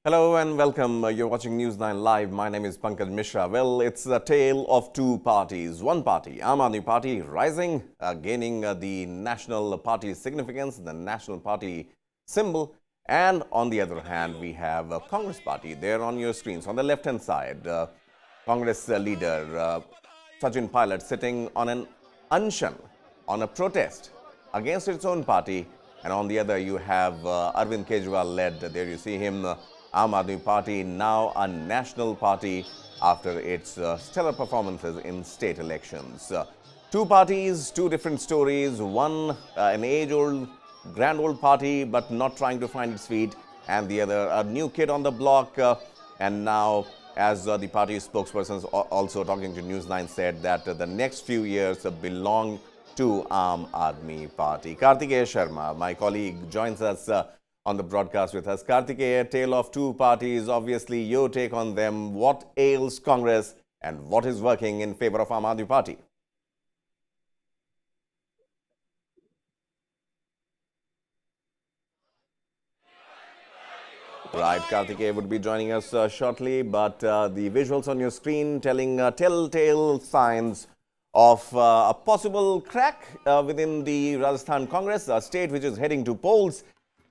Hello and welcome. You're watching News9 Live. My name is Pankaj Mishra. Well, it's a tale of two parties. One party, Aam Admi Party, rising, gaining the national party significance, the national party symbol. And on the other hand, we have a Congress party there on your screens. On the left-hand side, Congress leader Sachin Pilot sitting on an unshan, on a protest against its own party. And on the other, you have Arvind Kejriwal led. There you see him. Aam Admi Party, now a national party after its stellar performances in state elections. Two parties, two different stories. One, an age-old, grand old party, but not trying to find its feet. And the other, a new kid on the block. And now, as the party spokespersons also talking to News9 said that the next few years belong to Aam Admi Party. Kartikeya Sharma, my colleague, joins us on the broadcast with us. Kartikeya, a tale of two parties. Obviously, your take on them. What ails Congress and what is working in favor of Aam Admi Party? Right, Kartikeya would be joining us shortly, but the visuals on your screen telling telltale signs of a possible crack within the Rajasthan Congress, a state which is heading to polls.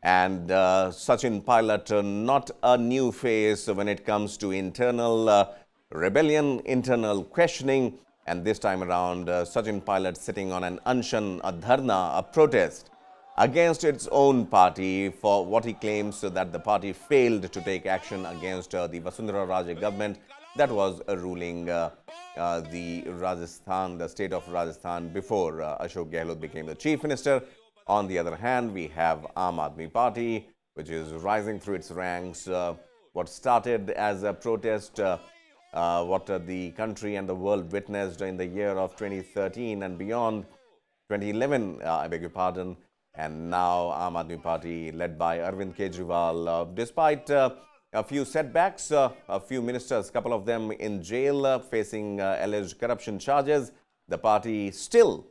And Sachin Pilot, not a new face when it comes to internal rebellion, internal questioning. And this time around, Sachin Pilot sitting on an unshan, a dharna, a protest against its own party for what he claims that the party failed to take action against the Vasundhara Raje government that was ruling the Rajasthan, the state of Rajasthan before Ashok Gehlot became the chief minister. On the other hand, we have Aam Admi Party, which is rising through its ranks. What started as a protest, what the country and the world witnessed in the year of 2013 and beyond, 2011, I beg your pardon, and now Aam Admi Party led by Arvind Kejriwal. Despite a few setbacks, a few ministers, a couple of them in jail facing alleged corruption charges, the party still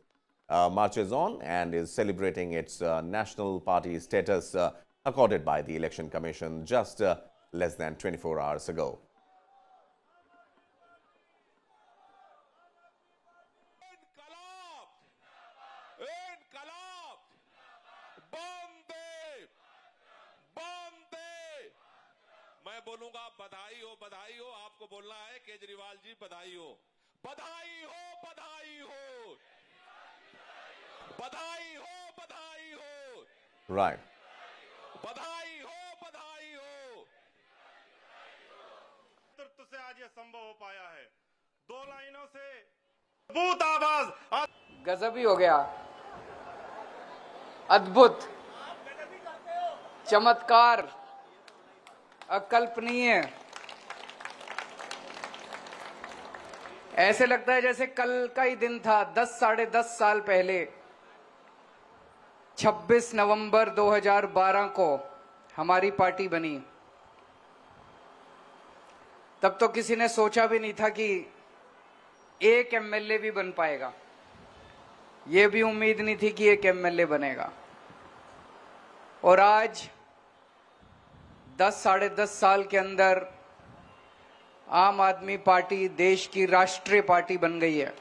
marches on and is celebrating its national party status accorded by the Election Commission just less than 24 hours ago. मैं बोलूंगा बधाई हो आपको बोलना है केजरीवाल जी बधाई हो बधाई हो बधाई हो बधाई हो बधाई हो Right. बधाई हो बधाई हो नेतृत्व से आज ये संभव हो पाया है। दो लाइनों से मजबूत आवाज गजब ही हो गया, अद्भुत, चमत्कार, अकल्पनीय। ऐसे लगता है जैसे कल का ही दिन था। 10 साढ़े 10 साल पहले 26 नवंबर 2012 को हमारी पार्टी बनी। तब तो किसी ने सोचा भी नहीं था कि एक एमएलए भी बन पाएगा। ये भी उम्मीद नहीं थी कि एक एमएलए बनेगा। और आज 10 साढ़े 10 साल के अंदर आम आदमी पार्टी देश की राष्ट्रीय पार्टी बन गई है।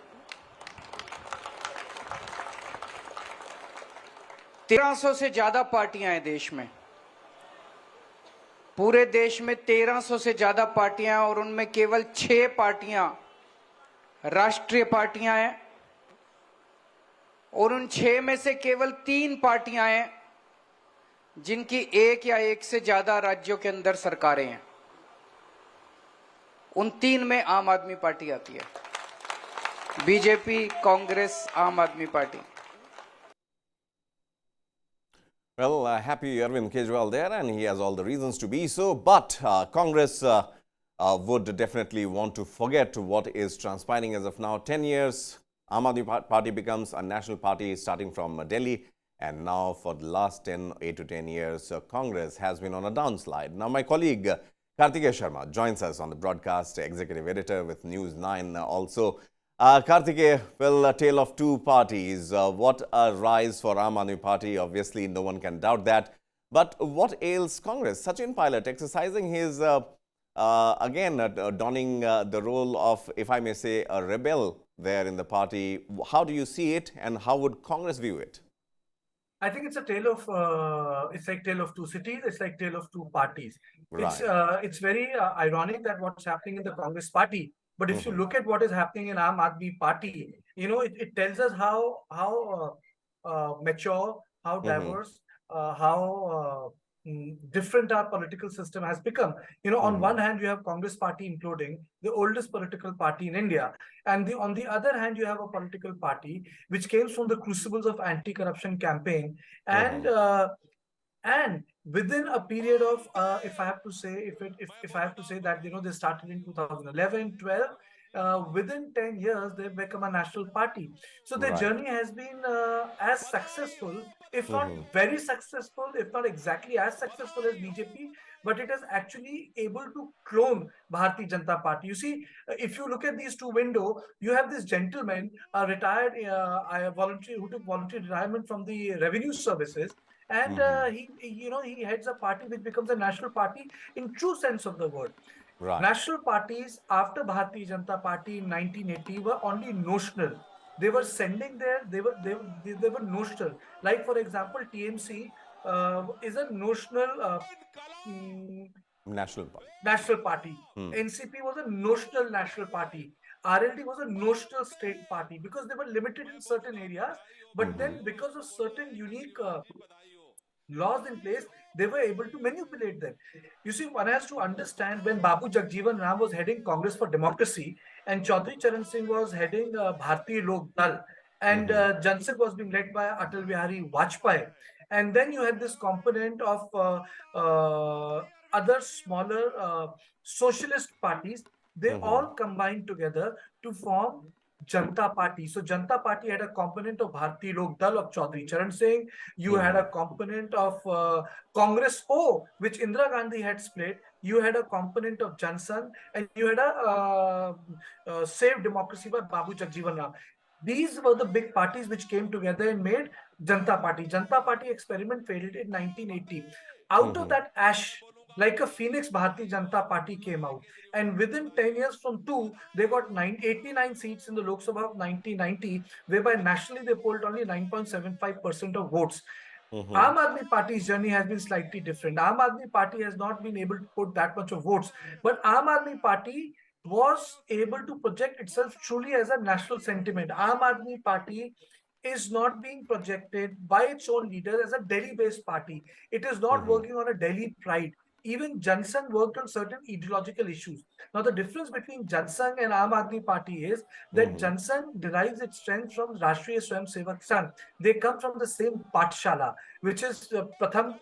1300 से ज्यादा पार्टियां हैं देश में, पूरे देश में 1300 से ज्यादा पार्टियां हैं और उनमें केवल 6 पार्टियां राष्ट्रीय पार्टियां हैं और उन 6 में से केवल 3 पार्टियां हैं जिनकी एक या एक से ज्यादा राज्यों के अंदर सरकारें हैं। उन 3 में आम आदमी पार्टी आती है, बीजेपी, कांग्रेस, आम आदमी party. Well, happy Arvind Kejriwal there, and he has all the reasons to be so. But Congress would definitely want to forget what is transpiring as of now. 10 years, Aam Admi Party becomes a national party starting from Delhi. And now for the last 8 to 10 years, Congress has been on a downslide. Now, my colleague Kartikeya Sharma joins us on the broadcast, executive editor with News9 also. Kartikeya, well, a tale of two parties. What a rise for Aam Admi Party. Obviously, no one can doubt that. But what ails Congress? Sachin Pilot exercising his, again, donning the role of, if I may say, a rebel there in the party. How do you see it, and how would Congress view it? I think it's a tale of it's like tale of two cities. It's like tale of two parties. Right. It's very ironic that what's happening in the Congress party. But if you look at what is happening in Aam Admi Party, it tells us how mature, how diverse, how different our political system has become. On one hand, you have Congress party imploding, the oldest political party in India, and on the other hand, you have a political party which came from the crucibles of anti-corruption campaign, and within a period of, if I have to say, if I have to say that they started in 2011, 12. Within 10 years, they've become a national party. So their journey has been as successful, if not very successful, if not exactly as successful as BJP, but it is actually able to clone Bharatiya Janata Party. You see, if you look at these two windows, you have this gentleman, retired voluntary, who took voluntary retirement from the revenue services, and he heads a party which becomes a national party in true sense of the word. Right. National parties after Bharatiya Janata Party in 1980 were only notional. They were sending they were notional. Like, for example, TMC is a notional National Party. national party. NCP was a notional national party. RLD was a notional state party because they were limited in certain areas. But then, because of certain unique laws in place, they were able to manipulate them. You see, one has to understand, when Babu Jagjeevan Ram was heading Congress for Democracy and Chaudhry Charan Singh was heading Bharatiya Lok Dal, and Jansan was being led by Atal Bihari Vajpayee. And then you had this component of other smaller socialist parties. They all combined together to form Janata Party. So Janata Party had a component of Bharatiya Lok Dal of Chaudhry Charan Singh. You had a component of Congress O, which Indira Gandhi had split. You had a component of Jansan, and you had a Save Democracy by Babu Jagjeevan Ram. These were the big parties which came together and made Janata Party. Janata Party experiment failed in 1980. Out of that ash, like a phoenix, Bharatiya Janata Party came out. And within 10 years from 2, they got 89 seats in the Lok Sabha of 1990, whereby nationally they polled only 9.75% of votes. Aam Admi Party's journey has been slightly different. Aam Admi Party has not been able to put that much of votes, but Aam Admi Party was able to project itself truly as a national sentiment. Aam Admi Party is not being projected by its own leader as a Delhi-based party. It is not working on a Delhi pride. Even Jansan worked on certain ideological issues. Now, the difference between Jansan and Aam Admi Party is that Jansan derives its strength from Rashtriya Swayam Sevak Sangh. They come from the same Pathshala, which is Pratham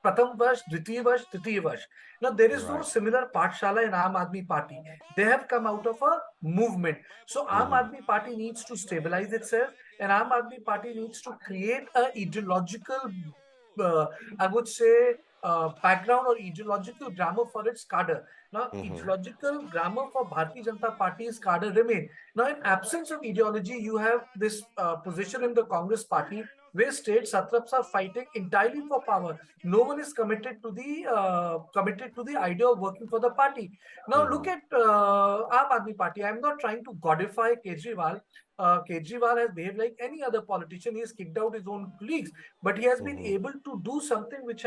Varsh, Dvitiya Varsh, Tritiya Varsh. Now, there is no similar Pathshala in Aam Admi Party. They have come out of a movement. So, Aam Admi Party needs to stabilize itself, and Aam Admi Party needs to create an ideological, I would say, background or ideological grammar for its cadre. Now, ideological grammar for Bharatiya Janata Party's cadre remain. Now, in absence of ideology, you have this position in the Congress Party where state satraps are fighting entirely for power. No one is committed to the idea of working for the party. Now, look at Aam Admi Party. I am not trying to godify Kejriwal. Kejriwal has behaved like any other politician. He has kicked out his own colleagues, but he has been able to do something which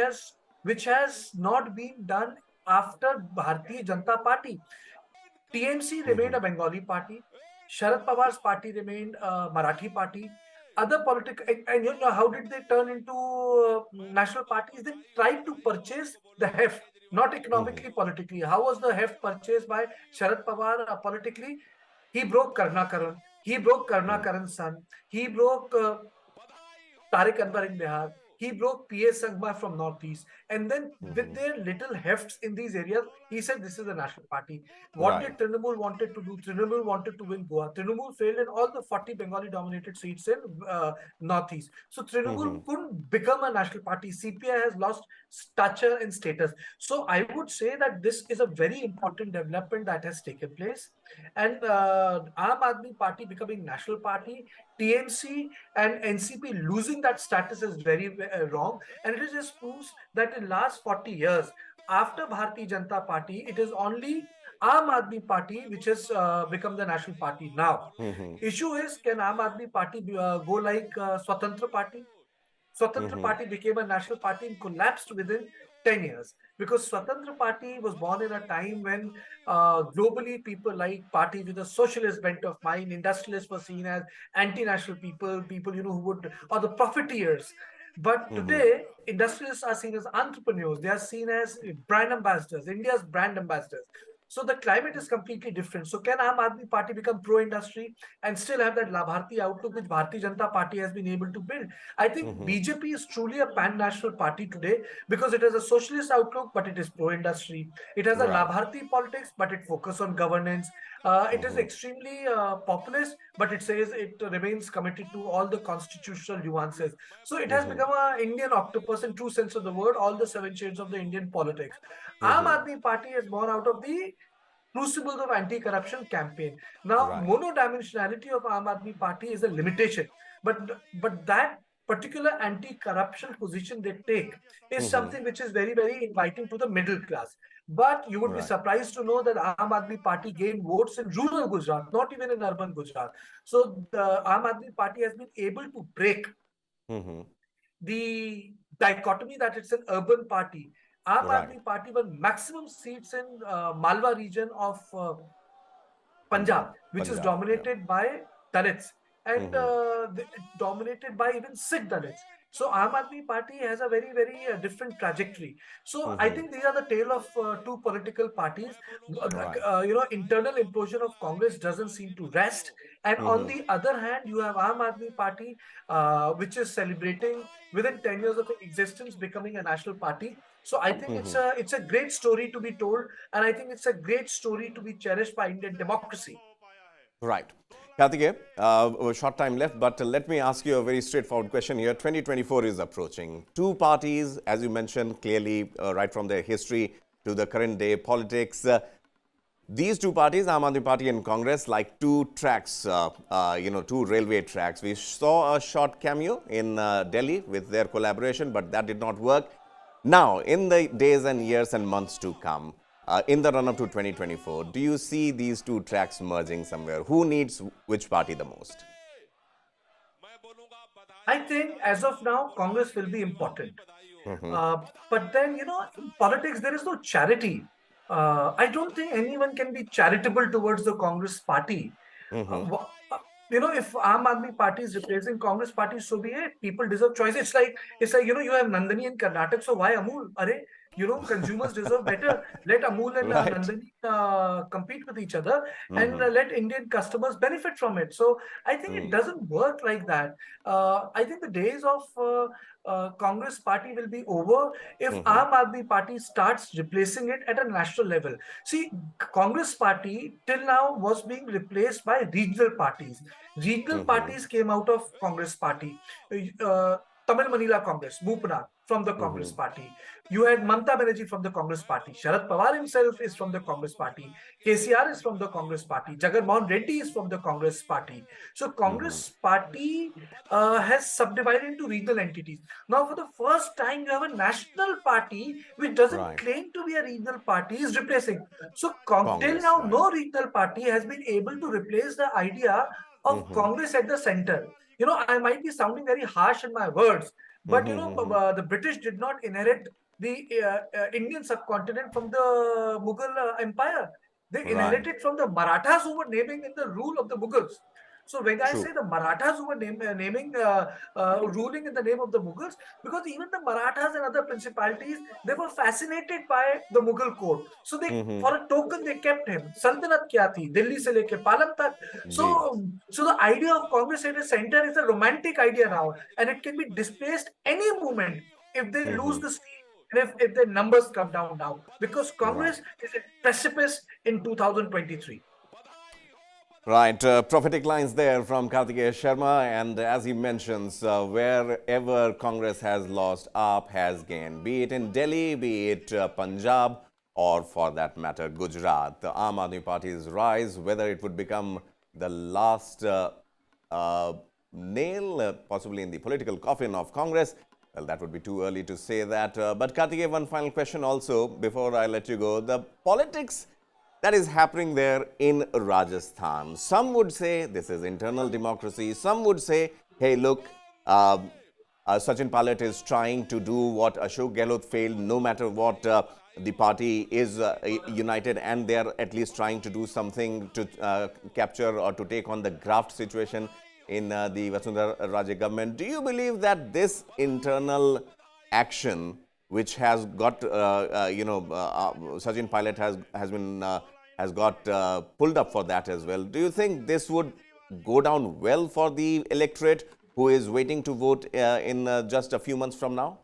has not been done after Bharatiya Janata Party. TMC remained a Bengali party. Sharad Pawar's party remained a Marathi party. Other political, and you know, how did they turn into national parties? They tried to purchase the heft, not economically, politically. How was the heft purchased by Sharad Pawar politically? He broke Karnakaran. He broke Karnakaran's son. He broke Tariq Anwar in Bihar. He broke P.A. Sangma from Northeast. And then with their little hefts in these areas, he said this is a national party. What did Trinamool wanted to do? Trinamool wanted to win Goa. Trinamool failed in all the 40 Bengali-dominated seats in Northeast. So Trinamool couldn't become a national party. CPI has lost stature and status. So I would say that this is a very important development that has taken place. And Aam Admi Party becoming national party TMC and NCP losing that status is very wrong, and it just proves that in last 40 years, after Bharatiya Janata Party, it is only Aam Admi Party which has become the national party now. Issue is, can Aam Admi Party go like Swatantra Party? Swatantra Party became a national party and collapsed within 10 years, because Swatantra Party was born in a time when globally people like parties with a socialist bent of mind, industrialists were seen as anti-national people, people who would, or the profiteers. But today, industrialists are seen as entrepreneurs. They are seen as brand ambassadors, India's brand ambassadors. So the climate is completely different. So can Aam Admi Party become pro-industry and still have that Labharti outlook which Bharatiya Janata Party has been able to build? I think BJP is truly a pan-national party today because it has a socialist outlook, but it is pro-industry. It has a Right. Labharti politics, but it focuses on governance. It is extremely populist, but it says it remains committed to all the constitutional nuances. So it has become an Indian octopus in true sense of the word, all the seven shades of the Indian politics. Aam Admi Party is born out of the crucibles of anti-corruption campaign. Now, Right. monodimensionality of Aam Admi Party is a limitation, but that particular anti-corruption position they take is something which is very, very inviting to the middle class. But you would be Right. surprised to know that Aam Admi Party gained votes in rural Gujarat, not even in urban Gujarat. So the Aam Admi Party has been able to break the dichotomy that it's an urban party. Aam Right. Admi Party won maximum seats in Malwa region of Punjab, which is Punjab, dominated by Dalits and dominated by even Sikh Dalits. So Aam Admi Party has a very, very different trajectory. So I think these are the tale of two political parties. Right. Internal implosion of Congress doesn't seem to rest. And on the other hand, you have Aam Admi Party, which is celebrating within 10 years of existence becoming a national party. So I think it's a great story to be told, and I think it's a great story to be cherished by Indian democracy. Right. Karthikeya, a short time left, but let me ask you a very straightforward question here. 2024 is approaching. Two parties, as you mentioned clearly, right from their history to the current day politics. These two parties, Aam Admi Party and Congress, like two tracks, two railway tracks. We saw a short cameo in Delhi with their collaboration, but that did not work. Now, in the days and years and months to come, in the run-up to 2024, do you see these two tracks merging somewhere? Who needs which party the most? I think as of now, Congress will be important. But then, in politics, there is no charity. I don't think anyone can be charitable towards the Congress party. If Aam Admi Party is replacing Congress party, so be it. People deserve choice. It's like you have Nandini in Karnataka, so why Amul? Consumers deserve better. Let Amul and Right. Nandini compete with each other, and let Indian customers benefit from it. So I think it doesn't work like that. I think the days of Congress party will be over if Aam Admi Party starts replacing it at a national level. See, Congress party till now was being replaced by regional parties. Regional parties came out of Congress party. Tamil Manila Congress, Mupna from the Congress party. You had Mamata Banerjee from the Congress party. Sharad Pawar himself is from the Congress party. KCR is from the Congress party. Jagan Mohan Reddy is from the Congress party. So Congress party has subdivided into regional entities. Now, for the first time, you have a national party which doesn't Right. claim to be a regional party is replacing. So till Congress, now, right. no regional party has been able to replace the idea of Congress at the center. I might be sounding very harsh in my words, but the British did not inherit the Indian subcontinent from the Mughal Empire. They Right. inherited from the Marathas who were naming in the rule of the Mughals. So when I True. say the Marathas who were ruling in the name of the Mughals, because even the Marathas and other principalities, they were fascinated by the Mughal court. So for a token, they kept him. Saltanat kya thi? Delhi se leke Palam tak. So the idea of Congress at the center is a romantic idea now, and it can be displaced any moment if they lose the seat and if their numbers come down now, because Congress is a precipice in 2023. Right, prophetic lines there from Karthikeya Sharma, and as he mentions, wherever Congress has lost, AAP has gained, be it in Delhi, be it Punjab, or for that matter, Gujarat. The Aam Admi Party's rise, whether it would become the last nail, possibly in the political coffin of Congress? Well, that would be too early to say that. But Karthikeya, one final question also before I let you go. The politics that is happening there in Rajasthan. Some would say this is internal democracy. Some would say, hey, look, Sachin Pilot is trying to do what Ashok Gehlot failed, no matter what. The party is united, and they are at least trying to do something to capture or to take on the graft situation in the Vasundhara Raje government. Do you believe that this internal action, which has got, Sachin Pilot has got pulled up for that as well, do you think this would go down well for the electorate who is waiting to vote in just a few months from now?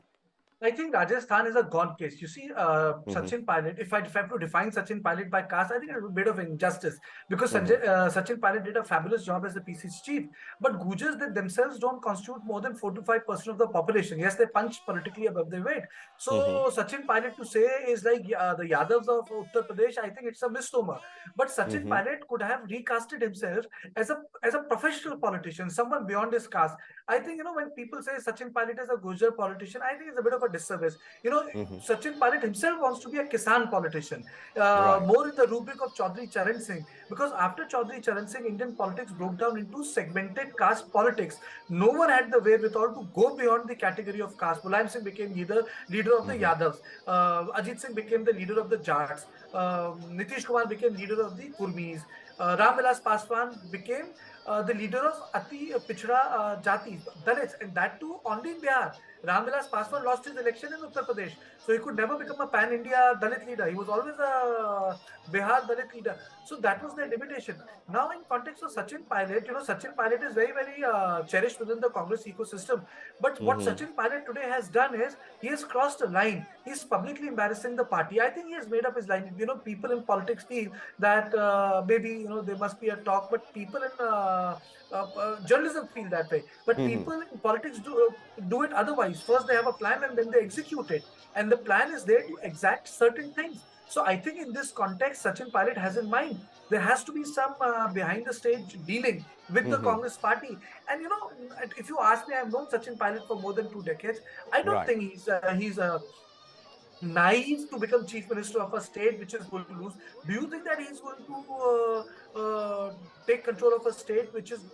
I think Rajasthan is a gone case. You see, Sachin Pilot, if I have to define Sachin Pilot by caste, I think it's a bit of injustice because Sachin Pilot did a fabulous job as the PCC chief. But Gujars, they themselves don't constitute more than 4 to 5% of the population. Yes, they punch politically above their weight. So Sachin Pilot to say is like the Yadavs of Uttar Pradesh, I think it's a misnomer. But Sachin Pilot could have recasted himself as a professional politician, someone beyond his caste. I think, when people say Sachin Pilot is a Gujar politician, I think it's a bit of a disservice. Sachin Pilot himself wants to be a Kisan politician, more in the rubric of Chaudhry Charan Singh, because after Chaudhry Charan Singh, Indian politics broke down into segmented caste politics. No one had the wherewithal to go beyond the category of caste. Mulayam Singh became leader of the Yadavs. Ajit Singh became the leader of the Jats. Nitish Kumar became leader of the Kurmis. Ram Vilas Paswan became the leader of Ati Pichda Jatis, Dalits, and that too only in Bihar. Ram Vilas Paswan lost his election in Uttar Pradesh, so he could never become a pan-India Dalit leader. He was always a Bihar Dalit leader. So that was their limitation. Now, in context of Sachin Pilot, Sachin Pilot is very, very cherished within the Congress ecosystem. But what Sachin Pilot today has done is he has crossed a line. He's publicly embarrassing the party. I think he has made up his line. People in politics feel that maybe there must be a talk, but people in journalism feel that way. But people in politics do it otherwise. First, they have a plan and then they execute it. And the plan is there to exact certain things. So I think in this context, Sachin Pilot has in mind there has to be some behind the stage dealing with the Congress party. And if you ask me, I've known Sachin Pilot for more than 2 decades. I don't think he's naive to become chief minister of a state which is going to lose. Do you think that he's going to take control of a state which is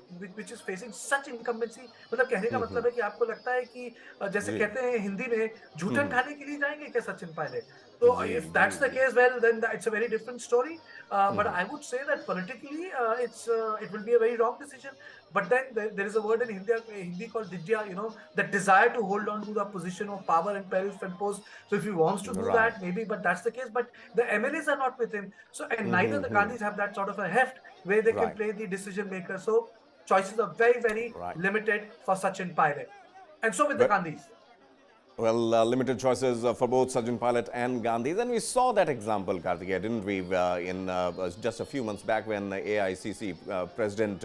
facing such incumbency? मतलब कहने का मतलब है कि आपको लगता है कि जैसे कहते हैं हिंदी में झूठन खाने के लिए जाएंगे क्या Sachin Pilot? So if that's the case, well, then it's a very different story. But I would say that politically, it will be a very wrong decision. But then there is a word in Hindi called didya, that desire to hold on to the position of power and peril and post. So if he wants to do that, maybe, but that's the case. But the MLAs are not with him. So, and neither the Gandhis have that sort of a heft where they can play the decision maker. So choices are very, very limited for Sachin Pilot. And so with the Gandhis. Well, limited choices for both Sachin Pilot and Gandhi. Then we saw that example, Karthikeya, didn't we, in just a few months back when AICC President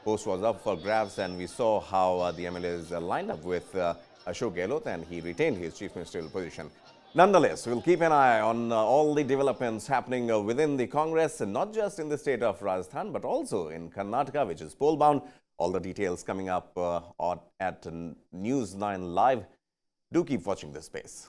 post was up for grabs, and we saw how the MLAs lined up with Ashok Gehlot, and he retained his chief ministerial position. Nonetheless, we'll keep an eye on all the developments happening within the Congress, and not just in the state of Rajasthan, but also in Karnataka, which is poll-bound. All the details coming up at News 9 Live. Do keep watching this space.